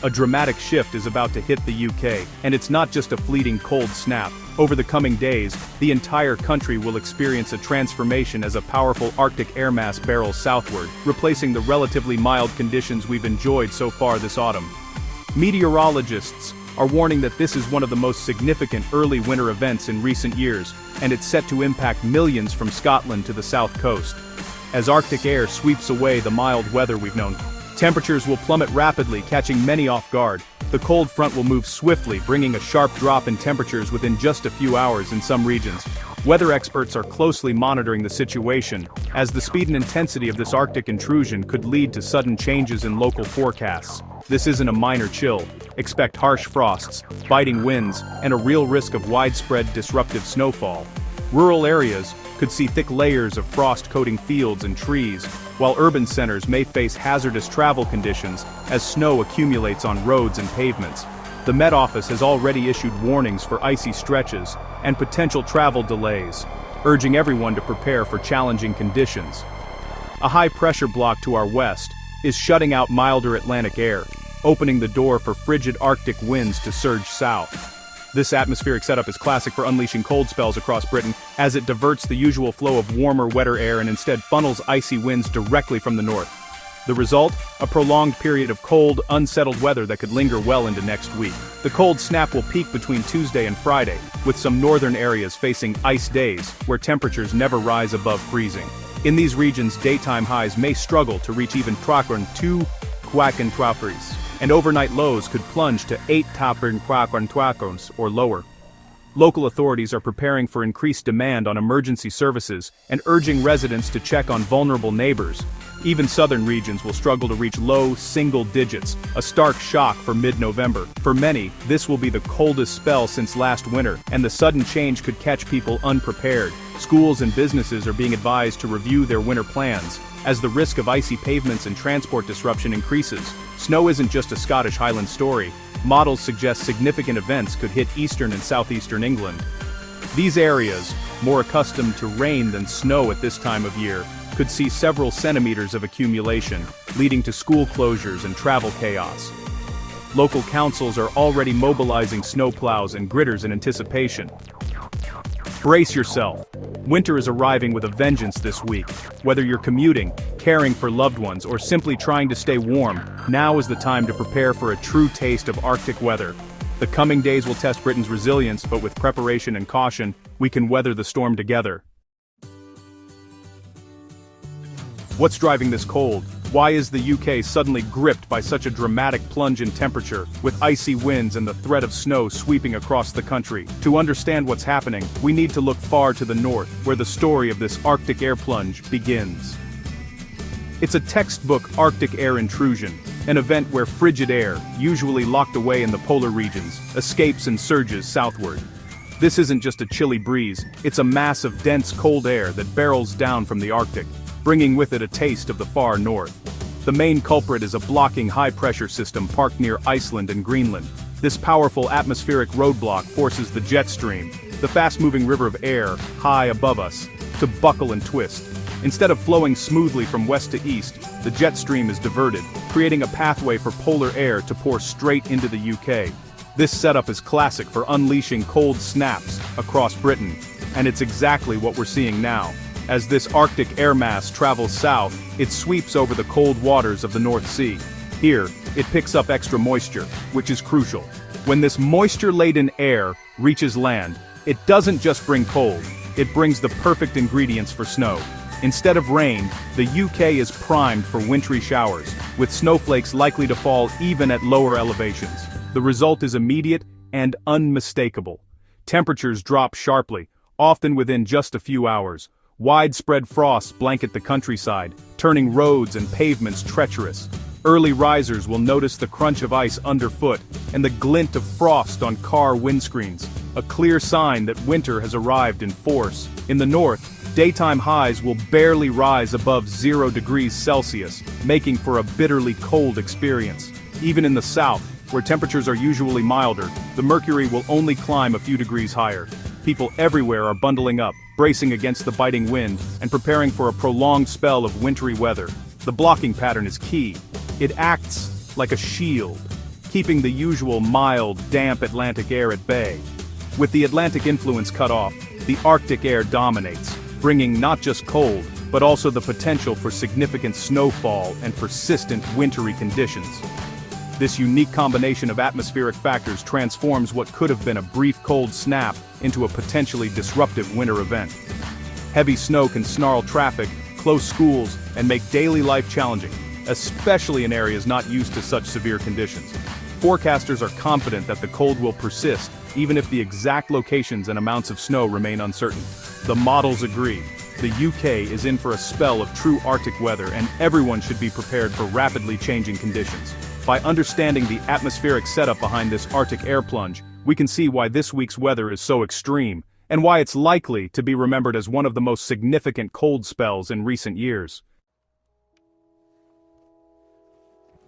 A dramatic shift is about to hit the UK, and it's not just a fleeting cold snap. Over the coming days, the entire country will experience a transformation as a powerful Arctic air mass barrels southward, replacing the relatively mild conditions we've enjoyed so far this autumn. Meteorologists are warning that this is one of the most significant early winter events in recent years, and it's set to impact millions from Scotland to the south coast. As Arctic air sweeps away the mild weather we've known, temperatures will plummet rapidly, catching many off guard. The cold front will move swiftly, bringing a sharp drop in temperatures within just a few hours in some regions. Weather experts are closely monitoring the situation, as the speed and intensity of this Arctic intrusion could lead to sudden changes in local forecasts. This isn't a minor chill. Expect harsh frosts, biting winds, and a real risk of widespread disruptive snowfall. Rural areas could see thick layers of frost coating fields and trees, while urban centers may face hazardous travel conditions as snow accumulates on roads and pavements. The Met Office has already issued warnings for icy stretches and potential travel delays, urging everyone to prepare for challenging conditions. A high-pressure block to our west is shutting out milder Atlantic air, opening the door for frigid Arctic winds to surge south. This atmospheric setup is classic for unleashing cold spells across Britain, as it diverts the usual flow of warmer, wetter air and instead funnels icy winds directly from the north. The result? A prolonged period of cold, unsettled weather that could linger well into next week. The cold snap will peak between Tuesday and Friday, with some northern areas facing ice days, where temperatures never rise above freezing. In these regions, daytime highs may struggle to reach even 2 and overnight lows could plunge to 8 or lower. Local authorities are preparing for increased demand on emergency services and urging residents to check on vulnerable neighbors. Even southern regions will struggle to reach low single digits, a stark shock for mid-November. For many, this will be the coldest spell since last winter, and the sudden change could catch people unprepared. Schools and businesses are being advised to review their winter plans, as the risk of icy pavements and transport disruption increases. Snow isn't just a Scottish Highland story. Models suggest significant events could hit eastern and southeastern England. These areas, more accustomed to rain than snow at this time of year, could see several centimeters of accumulation, leading to school closures and travel chaos. Local councils are already mobilizing snowplows and gritters in anticipation. Brace yourself. Winter is arriving with a vengeance this week. Whether you're commuting, caring for loved ones, or simply trying to stay warm, now is the time to prepare for a true taste of Arctic weather. The coming days will test Britain's resilience, but with preparation and caution, we can weather the storm together. What's driving this cold? Why is the UK suddenly gripped by such a dramatic plunge in temperature, with icy winds and the threat of snow sweeping across the country? To understand what's happening, we need to look far to the north, where the story of this Arctic air plunge begins. It's a textbook Arctic air intrusion, an event where frigid air, usually locked away in the polar regions, escapes and surges southward. This isn't just a chilly breeze, it's a mass of dense cold air that barrels down from the Arctic, bringing with it a taste of the far north. The main culprit is a blocking high-pressure system parked near Iceland and Greenland. This powerful atmospheric roadblock forces the jet stream, the fast-moving river of air high above us, to buckle and twist. Instead of flowing smoothly from west to east, the jet stream is diverted, creating a pathway for polar air to pour straight into the UK. This setup is classic for unleashing cold snaps across Britain, and it's exactly what we're seeing now. As this Arctic air mass travels south, it sweeps over the cold waters of the North Sea. Here, it picks up extra moisture, which is crucial. When this moisture-laden air reaches land, it doesn't just bring cold, it brings the perfect ingredients for snow. Instead of rain, the UK is primed for wintry showers, with snowflakes likely to fall even at lower elevations. The result is immediate and unmistakable. Temperatures drop sharply, often within just a few hours. Widespread frosts blanket the countryside, turning roads and pavements treacherous. Early risers will notice the crunch of ice underfoot and the glint of frost on car windscreens, a clear sign that winter has arrived in force. In the north, daytime highs will barely rise above 0 degrees Celsius, making for a bitterly cold experience. Even in the south, where temperatures are usually milder, the mercury will only climb a few degrees higher. People everywhere are bundling up, bracing against the biting wind, and preparing for a prolonged spell of wintry weather. The blocking pattern is key. It acts like a shield, keeping the usual mild, damp Atlantic air at bay. With the Atlantic influence cut off, the Arctic air dominates, bringing not just cold, but also the potential for significant snowfall and persistent wintry conditions. This unique combination of atmospheric factors transforms what could have been a brief cold snap into a potentially disruptive winter event. Heavy snow can snarl traffic, close schools, and make daily life challenging, especially in areas not used to such severe conditions. Forecasters are confident that the cold will persist, even if the exact locations and amounts of snow remain uncertain. The models agree. The UK is in for a spell of true Arctic weather, and everyone should be prepared for rapidly changing conditions. By understanding the atmospheric setup behind this Arctic air plunge, we can see why this week's weather is so extreme, and why it's likely to be remembered as one of the most significant cold spells in recent years.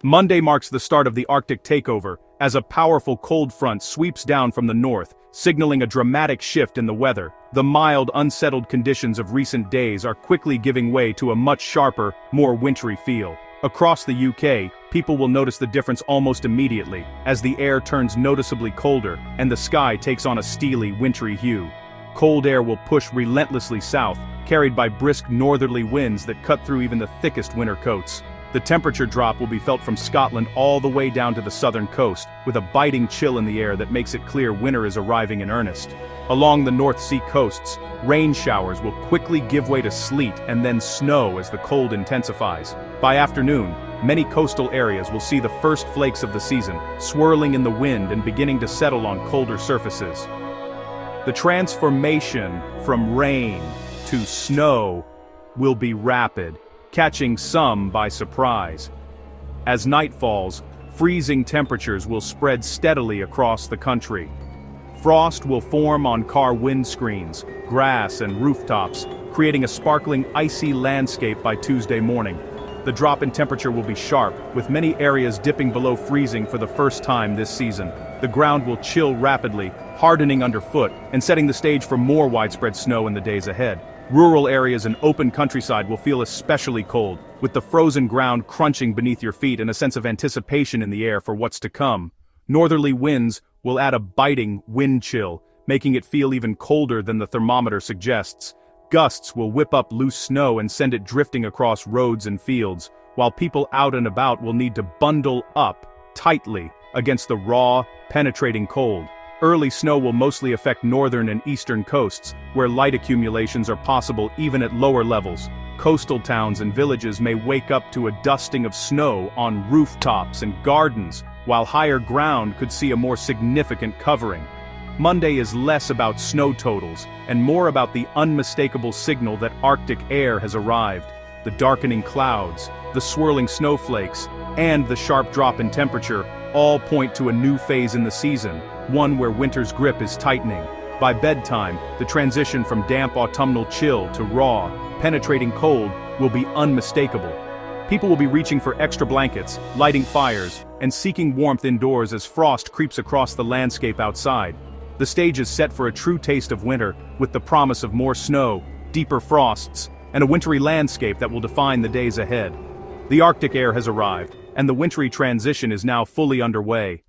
Monday marks the start of the Arctic takeover, as a powerful cold front sweeps down from the north, signaling a dramatic shift in the weather. The mild, unsettled conditions of recent days are quickly giving way to a much sharper, more wintry feel. Across the UK, people will notice the difference almost immediately, as the air turns noticeably colder, and the sky takes on a steely, wintry hue. Cold air will push relentlessly south, carried by brisk northerly winds that cut through even the thickest winter coats. The temperature drop will be felt from Scotland all the way down to the southern coast, with a biting chill in the air that makes it clear winter is arriving in earnest. Along the North Sea coasts, rain showers will quickly give way to sleet and then snow as the cold intensifies. By afternoon, many coastal areas will see the first flakes of the season, swirling in the wind and beginning to settle on colder surfaces. The transformation from rain to snow will be rapid, catching some by surprise. As night falls, freezing temperatures will spread steadily across the country. Frost will form on car windscreens, grass, and rooftops, creating a sparkling, icy landscape by Tuesday morning. The drop in temperature will be sharp, with many areas dipping below freezing for the first time this season. The ground will chill rapidly, hardening underfoot, and setting the stage for more widespread snow in the days ahead. Rural areas and open countryside will feel especially cold, with the frozen ground crunching beneath your feet and a sense of anticipation in the air for what's to come. Northerly winds will add a biting wind chill, making it feel even colder than the thermometer suggests. Gusts will whip up loose snow and send it drifting across roads and fields, while people out and about will need to bundle up tightly against the raw, penetrating cold. Early snow will mostly affect northern and eastern coasts, where light accumulations are possible even at lower levels. Coastal towns and villages may wake up to a dusting of snow on rooftops and gardens, while higher ground could see a more significant covering. Monday is less about snow totals, and more about the unmistakable signal that Arctic air has arrived. The darkening clouds, the swirling snowflakes, and the sharp drop in temperature all point to a new phase in the season, one where winter's grip is tightening. By bedtime, the transition from damp autumnal chill to raw, penetrating cold will be unmistakable. People will be reaching for extra blankets, lighting fires, and seeking warmth indoors as frost creeps across the landscape outside. The stage is set for a true taste of winter, with the promise of more snow, deeper frosts, and a wintry landscape that will define the days ahead. The Arctic air has arrived, and the wintry transition is now fully underway.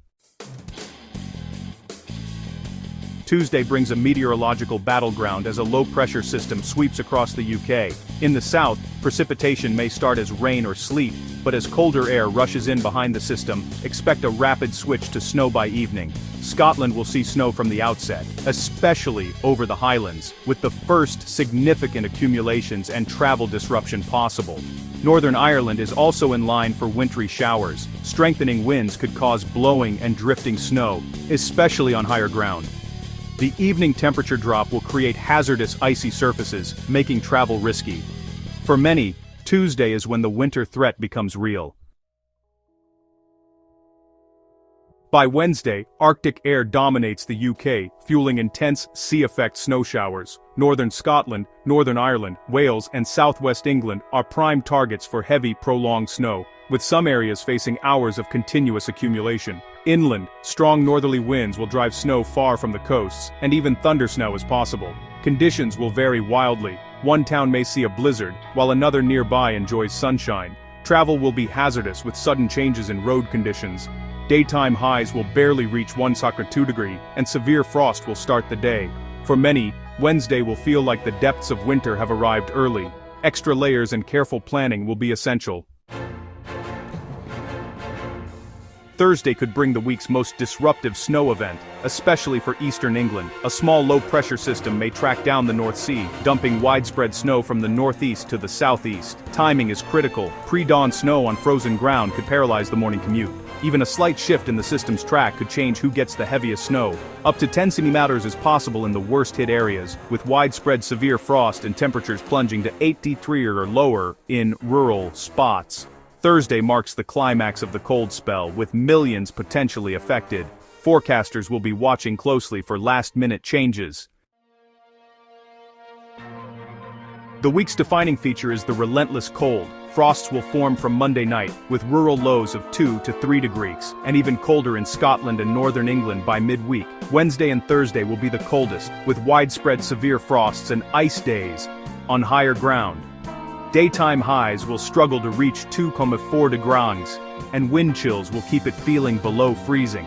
Tuesday brings a meteorological battleground as a low-pressure system sweeps across the UK. In the south, precipitation may start as rain or sleet, but as colder air rushes in behind the system, expect a rapid switch to snow by evening. Scotland will see snow from the outset, especially over the Highlands, with the first significant accumulations and travel disruption possible. Northern Ireland is also in line for wintry showers. Strengthening winds could cause blowing and drifting snow, especially on higher ground. The evening temperature drop will create hazardous icy surfaces, making travel risky. For many, Tuesday is when the winter threat becomes real. By Wednesday, Arctic air dominates the UK, fueling intense sea-effect snow showers. Northern Scotland, Northern Ireland, Wales, and southwest England are prime targets for heavy, prolonged snow, with some areas facing hours of continuous accumulation. Inland, strong northerly winds will drive snow far from the coasts, and even thundersnow is possible. Conditions will vary wildly. One town may see a blizzard, while another nearby enjoys sunshine. Travel will be hazardous with sudden changes in road conditions. Daytime highs will barely reach 1 degree, and severe frost will start the day. For many, Wednesday will feel like the depths of winter have arrived early. Extra layers and careful planning will be essential. Thursday could bring the week's most disruptive snow event, especially for eastern England. A small low-pressure system may track down the North Sea, dumping widespread snow from the northeast to the southeast. Timing is critical. Pre-dawn snow on frozen ground could paralyze the morning commute. Even a slight shift in the system's track could change who gets the heaviest snow. Up to 10 centimeters is possible in the worst-hit areas, with widespread severe frost and temperatures plunging to 83 or lower in rural spots. Thursday marks the climax of the cold spell, with millions potentially affected. Forecasters will be watching closely for last-minute changes. The week's defining feature is the relentless cold. Frosts will form from Monday night, with rural lows of 2 to 3 degrees, and even colder in Scotland and northern England by midweek. Wednesday and Thursday will be the coldest, with widespread severe frosts and ice days on higher ground. Daytime highs will struggle to reach 2,4 degrees, and wind chills will keep it feeling below freezing.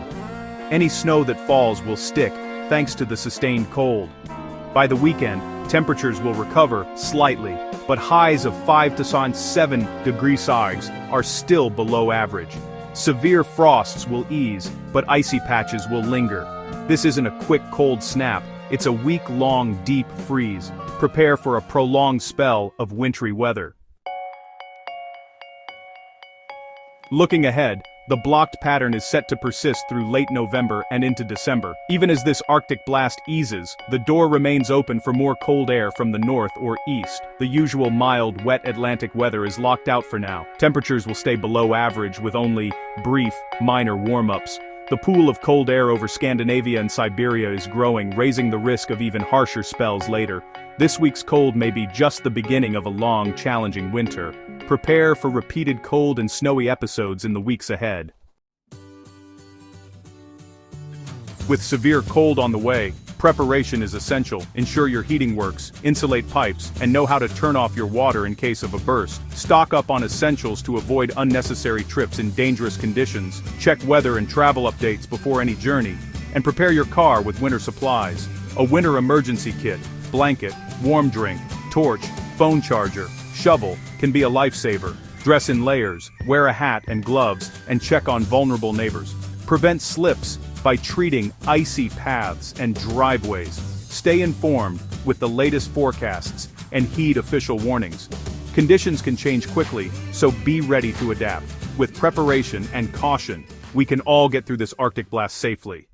Any snow that falls will stick, thanks to the sustained cold. By the weekend, temperatures will recover slightly, but highs of 5 to 7 degrees are still below average. Severe frosts will ease, but icy patches will linger. This isn't a quick cold snap, it's a week-long deep freeze. Prepare for a prolonged spell of wintry weather. Looking ahead, the blocked pattern is set to persist through late November and into December. Even as this Arctic blast eases, the door remains open for more cold air from the north or east. The usual mild, wet Atlantic weather is locked out for now. Temperatures will stay below average with only brief, minor warm-ups. The pool of cold air over Scandinavia and Siberia is growing, raising the risk of even harsher spells later. This week's cold may be just the beginning of a long, challenging winter. Prepare for repeated cold and snowy episodes in the weeks ahead. With severe cold on the way, preparation is essential. Ensure your heating works, insulate pipes, and know how to turn off your water in case of a burst. Stock up on essentials to avoid unnecessary trips in dangerous conditions. Check weather and travel updates before any journey. And prepare your car with winter supplies. A winter emergency kit, blanket, warm drink, torch, phone charger, shovel can be a lifesaver. Dress in layers, wear a hat and gloves, and check on vulnerable neighbors. Prevent slips by treating icy paths and driveways. Stay informed with the latest forecasts and heed official warnings. Conditions can change quickly, so be ready to adapt. With preparation and caution, we can all get through this Arctic blast safely.